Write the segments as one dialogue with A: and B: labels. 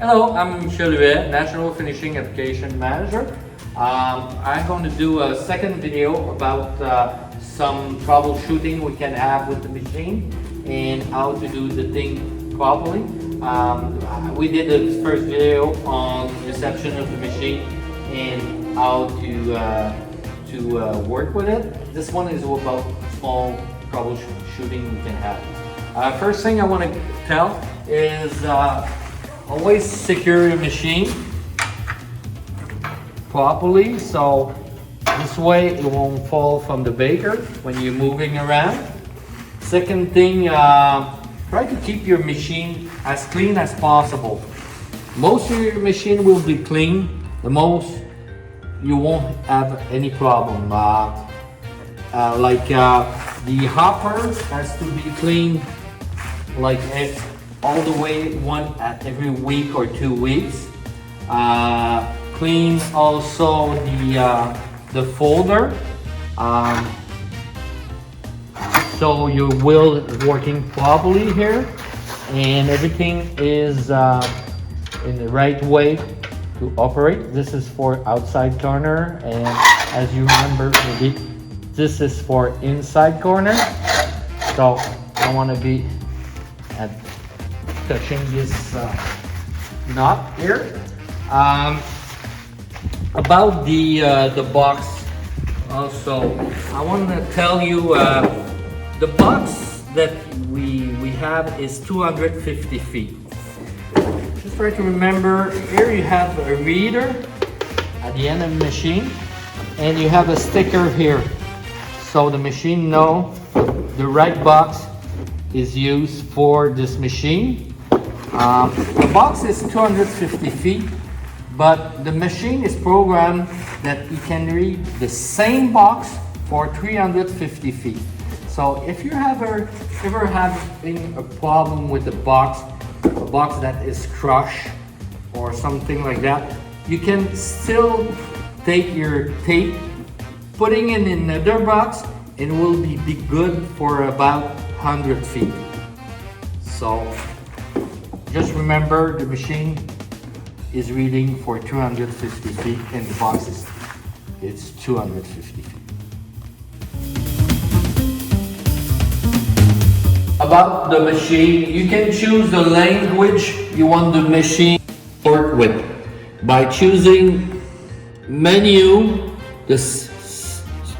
A: Hello, I'm Calibration, National Finishing Application Manager. I'm going to do a second video about some troubleshooting we can have with the machine and how to do the thing properly. We did the first video on reception of the machine and how to work with it. This one is about small troubleshooting we can have. First thing I want to tell is always secure your machine properly, so this way it won't fall from the baker when you're moving around. Second thing, try to keep your machine as clean as possible. Most of your machine will be clean, the most you won't have any problem. The hopper has to be clean all the way every week or 2 weeks. Clean also the folder, so your wheel is working properly here and everything is in the right way to operate. This is for outside corner, and as you remember, this is for inside corner. So I want to be touching this knot here. About the box also, I want to tell you the box that we have is 250 feet. Just try to remember, here you have a reader at the end of the machine and you have a sticker here, so the machine know the right box is used for this machine. The box is 250 feet, but the machine is programmed that you can read the same box for 350 feet. So if you ever having a problem with a box that is crushed or something like that, you can still take your tape, putting it in another box, and will be good for about 100 feet. So just remember, the machine is reading for 250 feet and the box it's 250 feet. About the machine, you can choose the language you want the machine to work with by choosing menu. This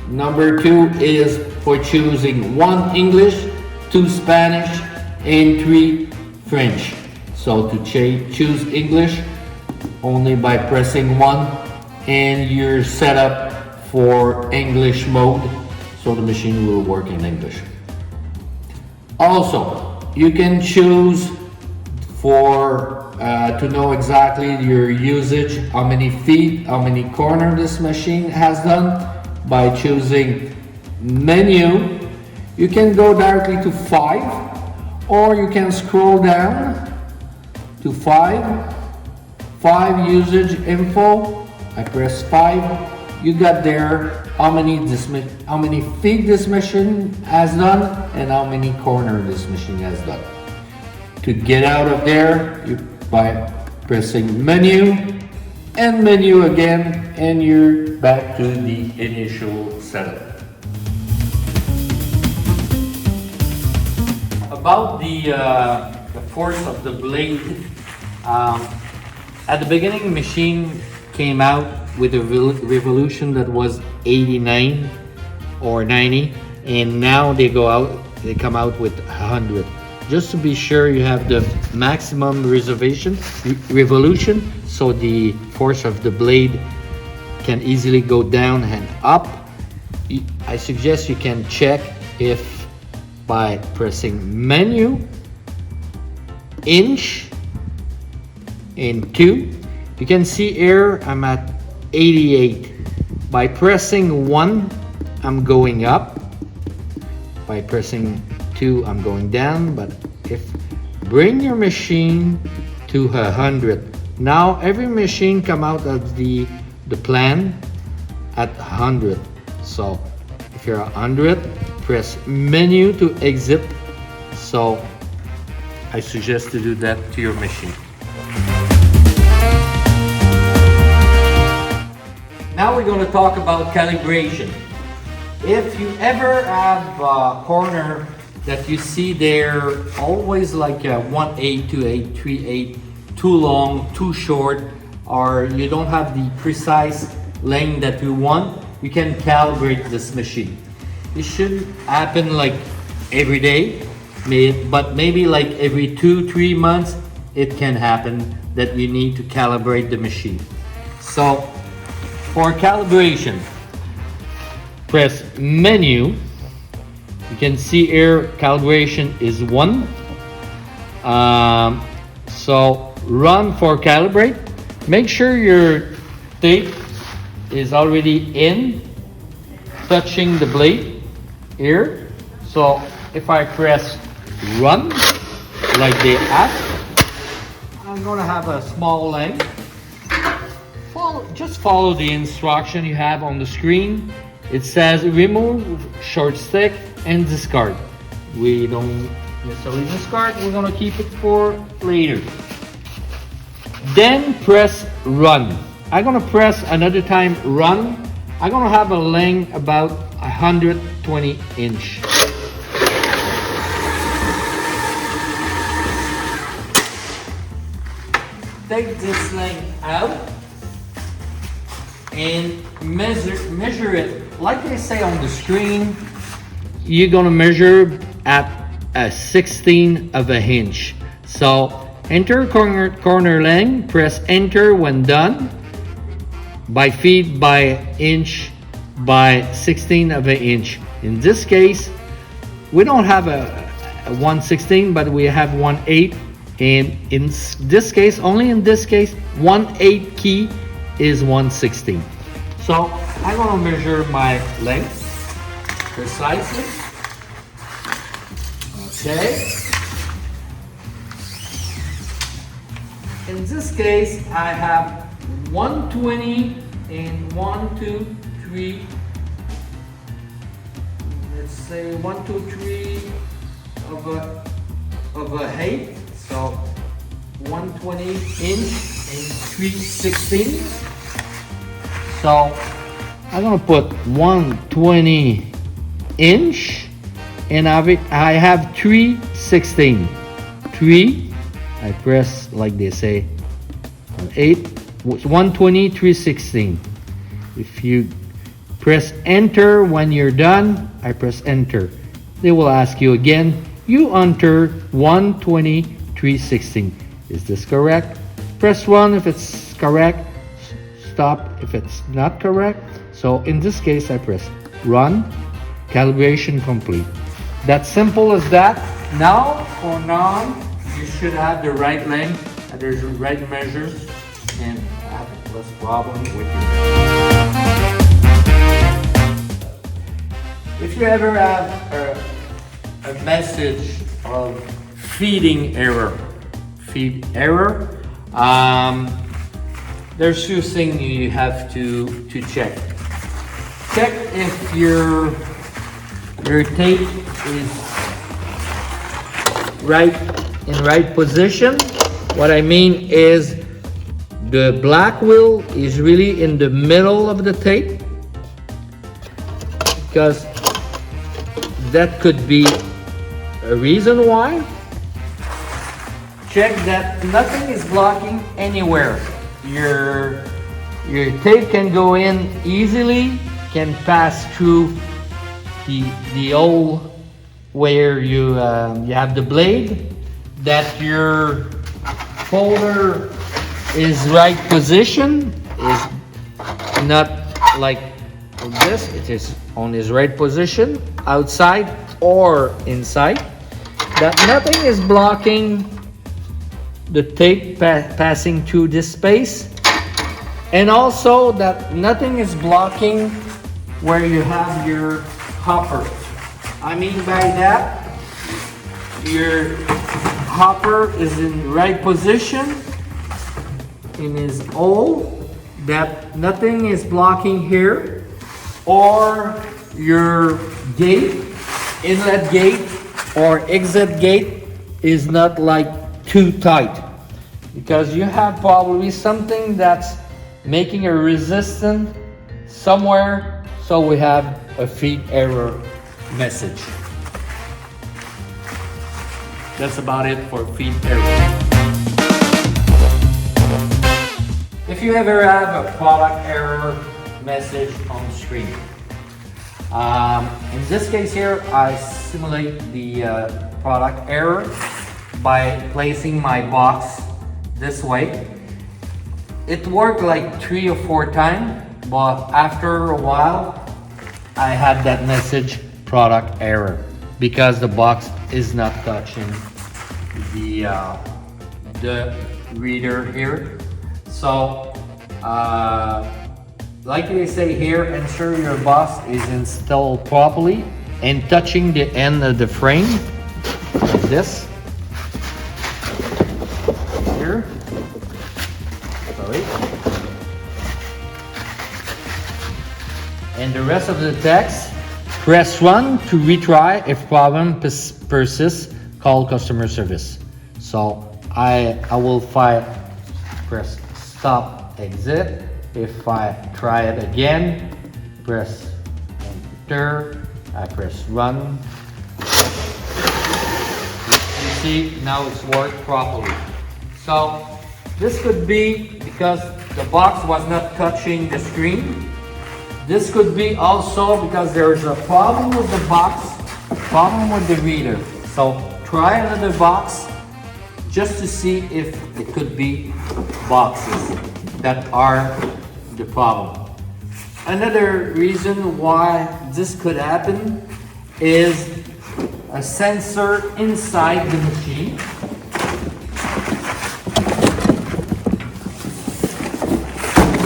A: number 2 is for choosing 1 English, 2 Spanish, and 3 French. So to choose English, only by pressing 1, and you're set up for English mode, so the machine will work in English. Also, you can choose for to know exactly your usage, how many feet, how many corners this machine has done by choosing menu. You can go directly to 5, or you can scroll down to 5 usage info. I press 5. You got there how many feet this machine has done and how many corners this machine has done. To get out of there, by pressing menu and menu again, and you're back to the initial setup. About the force of the blade. At the beginning, the machine came out with a revolution that was 89 or 90, and now they come out with 100. Just to be sure you have the maximum revolution, so the force of the blade can easily go down and up. I suggest you can check if by pressing menu, inch, and 2. You can see here I'm at 88. By pressing 1, I'm going up. By pressing 2, I'm going down. But bring your machine to 100. Now every machine come out of the plan at 100. So if you're 100, press menu to exit. So I suggest to do that to your machine. Now we're going to talk about calibration. If you ever have a corner that you see there always like a 1/8, 2/8, 3/8, too long, too short, or you don't have the precise length that you want, you can calibrate this machine. It shouldn't happen like every day, but maybe like every 2-3 months it can happen that you need to calibrate the machine. So for calibration, press menu. You can see here calibration is 1. So run for calibrate. Make sure your tape is already in, touching the blade here. So if I press run like they ask, I'm gonna have a small length. Just follow the instruction you have on the screen. It says remove short stick and discard. We don't necessarily discard, we're gonna keep it for later. Then press run. I'm gonna press another time run. I'm gonna have a length about 120 inch. Take this length out and measure it. Like they say on the screen, you're gonna measure at a 1/16 of an inch. So enter corner length, press enter when done. By feet, by inch, by 1/16 of an inch. In this case, we don't have a 1/16, but we have 1/8. And in this case, only in this case, 1/8 key is 1/16. So I'm gonna measure my length precisely. Okay. In this case, I have 120 and 1, 2, 3. Let's say 1, 2, 3 of a height. So 120 inch and 3/16. So I'm gonna put 120 inch and I have 3/16. 3. I press like they say 8. 120, 3/16. If you press enter when you're done, I press enter. They will ask you again, you enter 120, 3/16. Is this correct? Press 1 if it's correct. Stop if it's not correct. So in this case, I press run. Calibration complete. That's simple as that. Now for now, you should have the right length and the right measures and have less problem with your. If you ever have a message of feed error, there's two things you have to check. Check if your tape is in right position. What I mean is the black wheel is really in the middle of the tape, because that could be a reason why. Check that nothing is blocking anywhere. Your tape can go in easily, can pass through the hole where you have the blade, that your folder is right position, is not like this, it is on his right position, outside or inside, that nothing is blocking the tape passing through this space, and also that nothing is blocking where you have your hopper. I mean by that, your hopper is in right position in his hole, that nothing is blocking here, or your gate, inlet gate or exit gate is not like too tight, because you have probably something that's making a resistance somewhere, so we have a feed error message. That's about it for feed error. If you ever have a product error message on the screen, in this case here, I simulate the product error by placing my box this way. It worked like 3 or 4 times, but after a while, I had that message product error because the box is not touching the reader here. So, like they say here, ensure your box is installed properly and touching the end of the frame, like this. Here. Sorry. And the rest of the text, press run to retry. If problem persists, call customer service. So I will press stop exit. If I try it again, press enter, I press run. You see, now it's worked properly. So this could be because the box was not touching the screen. This could be also because there's a problem with the box, problem with the reader. So try another box just to see if it could be boxes that are the problem. Another reason why this could happen is a sensor inside the machine.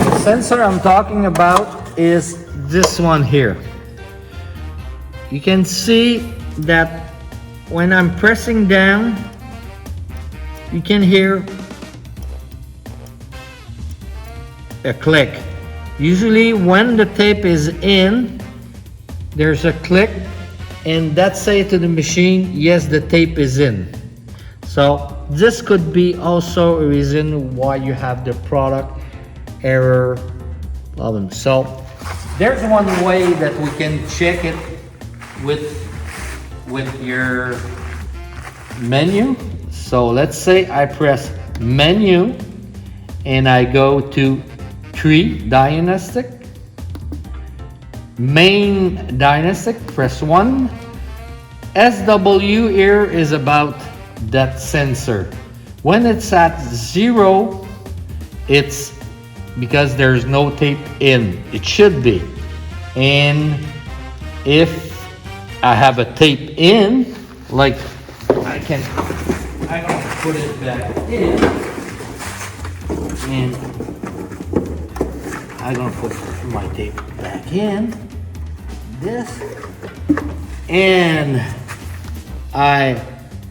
A: The sensor I'm talking about is this one here. You can see that when I'm pressing down, you can hear a click. Usually when the tape is in, there's a click, and that say to the machine, yes, the tape is in. So this could be also a reason why you have the product error problem. So there's one way that we can check it with your menu. So let's say I press menu and I go to tree diagnostic, main diagnostic, press 1. SW here is about that sensor. When it's at 0, it's because there's no tape in. It should be. And if I have a tape in, like I can put it back in, and I'm gonna put my tape back in, this, and I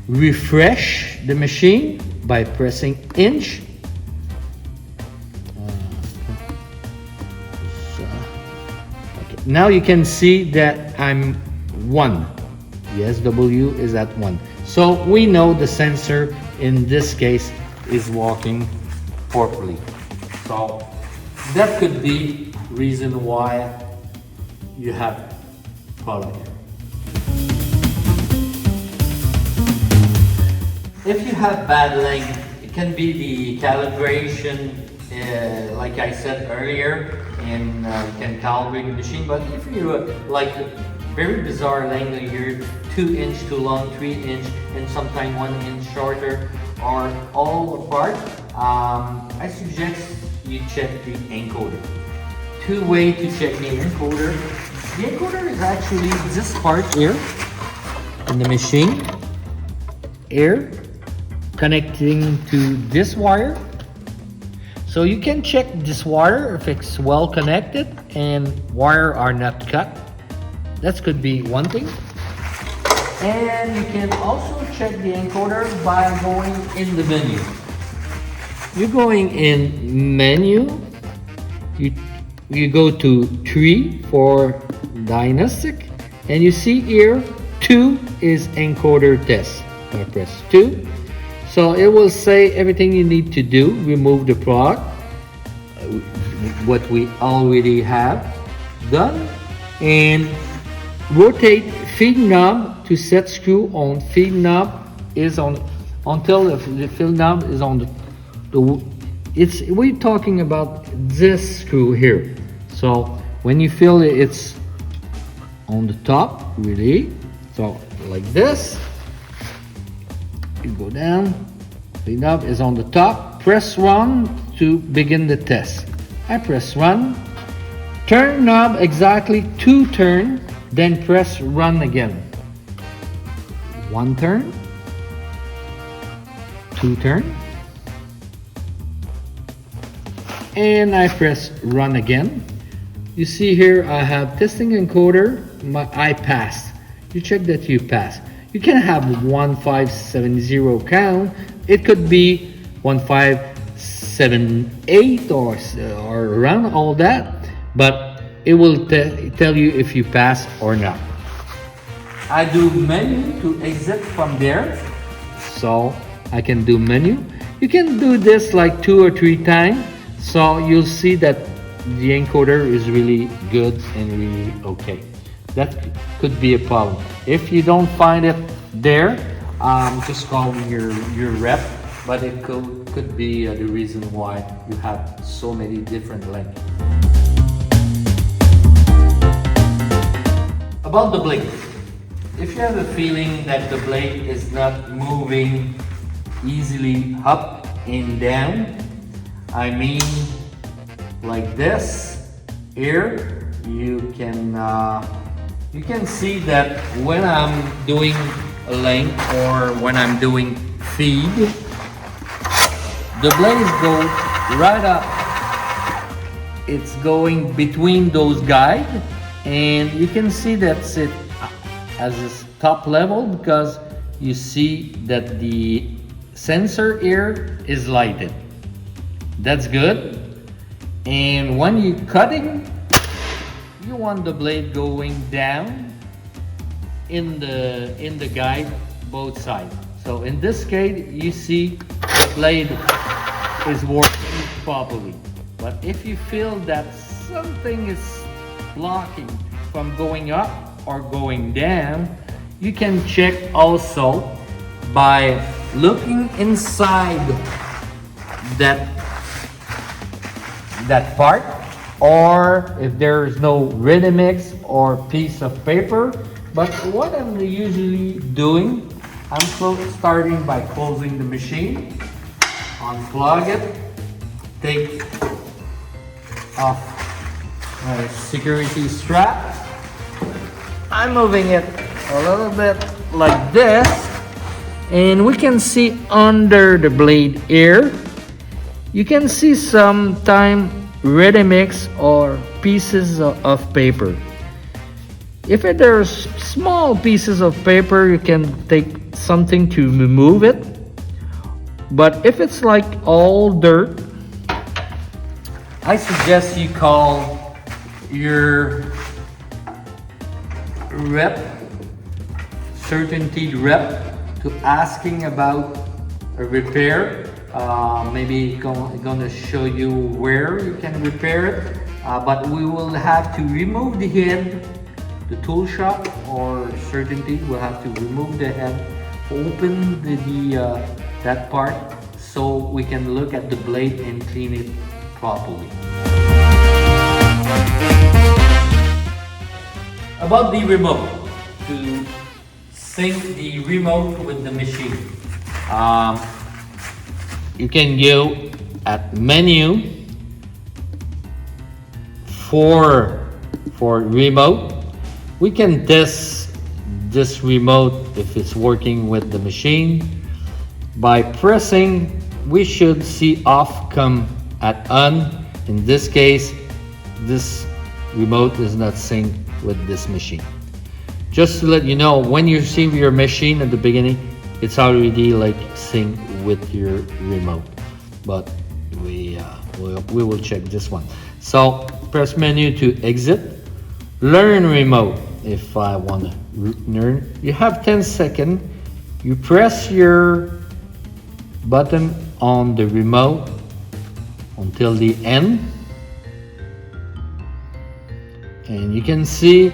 A: refresh the machine by pressing inch. Okay. Now you can see that I'm 1. Yes, W is at 1. So we know the sensor in this case is working properly. So that could be reason why you have product error. If you have bad length, it can be the calibration, like I said earlier, and you can calibrate the machine. But if you like very bizarre length, you're 2 inch too long, 3 inch, and sometimes 1 inch shorter, or all apart, I suggest you check the encoder. 2 ways to check the encoder. The encoder is actually this part here in the machine, here, connecting to this wire. So you can check this wire if it's well connected and wire are not cut. That could be one thing. And you can also check the encoder by going in the menu. You're going in menu, you go to tree for diagnostic, and you see here 2 is encoder test. I press 2. So it will say everything you need to do. Remove the product, what we already have. done. And rotate feed knob to set screw on. Feed knob is on until the feed knob is on we're talking about this screw here. So when you feel it's on the top, really, so like this, you go down, feed knob is on the top, press run to begin the test. I press run, turn knob exactly 2 turns, then press run again. 1 turn, 2 turn, and I press run again. You see here I have testing encoder, I passed. You check that you pass. You can have 1570 count, it could be 1578 or around all that, but it will tell you if you pass or not. I do menu to exit from there, so I can do menu. You can do this like 2 or 3 times, so you'll see that the encoder is really good and really okay. That could be a problem. If you don't find it there, just call your rep, but it could be the reason why you have so many different lengths. About the blade. If you have a feeling that the blade is not moving easily up and down, I mean like this here, you can see that when I'm doing a length or when I'm doing feed, the blades go right up. It's going between those guides, and you can see that's it as this top level because you see that the sensor here is lighted. That's good. And when you're cutting, you want the blade going down in the guide both sides. So in this case, you see the blade is working properly. But if you feel that something is blocking from going up or going down, you can check also by looking inside that part, or if there is no ready mix or piece of paper. But what I'm usually doing, I'm starting by closing the machine, unplug it, take off my security strap. I'm moving it a little bit like this, and we can see under the blade here, you can see sometime ready mix or pieces of paper. If there's small pieces of paper, you can take something to remove it. But if it's like all dirt, I suggest you call your rep, CertainTeed rep, to asking about a repair. Maybe gonna show you where you can repair it, but we will have to remove the head. The tool shop or CertainTeed will have to remove the head, open that part so we can look at the blade and clean it properly. About the remote, to sync the remote with the machine, you can go at menu for remote. We can test this remote if it's working with the machine. By pressing, we should see off come at on. In this case, this remote is not synced with this machine. Just to let you know, when you see your machine at the beginning, it's already like synced with your remote. But we will check this one. So press menu to exit. Learn remote. If I want to learn, you have 10 seconds. You press your button on the remote until the end. and you can see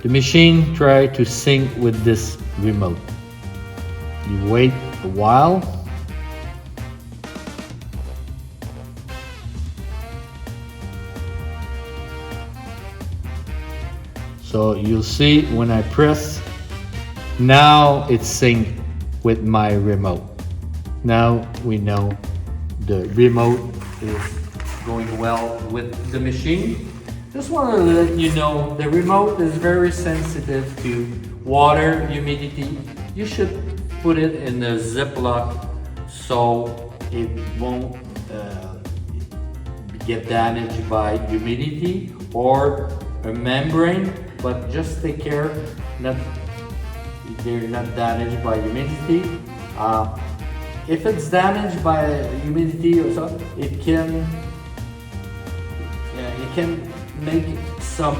A: the machine try to sync with this remote. You wait a while. So you'll see when I press, now it's synced with my remote. Now we know the remote is going well with the machine. Just want to let you know the remote is very sensitive to water, humidity. You should put it in a Ziploc so it won't get damaged by humidity or a membrane, but just take care they're not damaged by humidity. If it's damaged by humidity or so, it can make some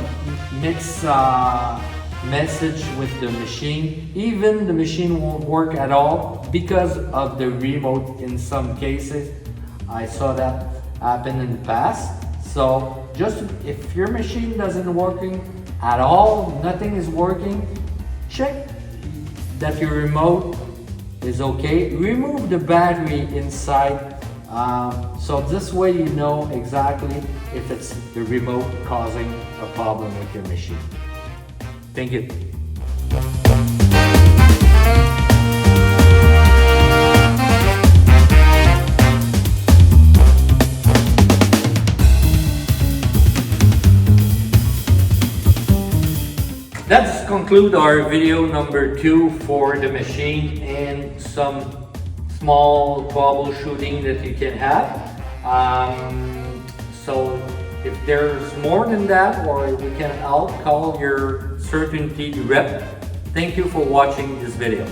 A: mixed message with the machine. Even the machine won't work at all because of the remote in some cases. I saw that happen in the past. So just if your machine doesn't working at all, nothing is working, check that your remote is okay. Remove the battery inside, so this way you know exactly if it's the remote causing a problem with your machine. Thank you. Let's conclude our video number 2 for the machine and some small troubleshooting that you can have. So if there's more than that or we can help, call your CertainTeed rep. Thank you for watching this video.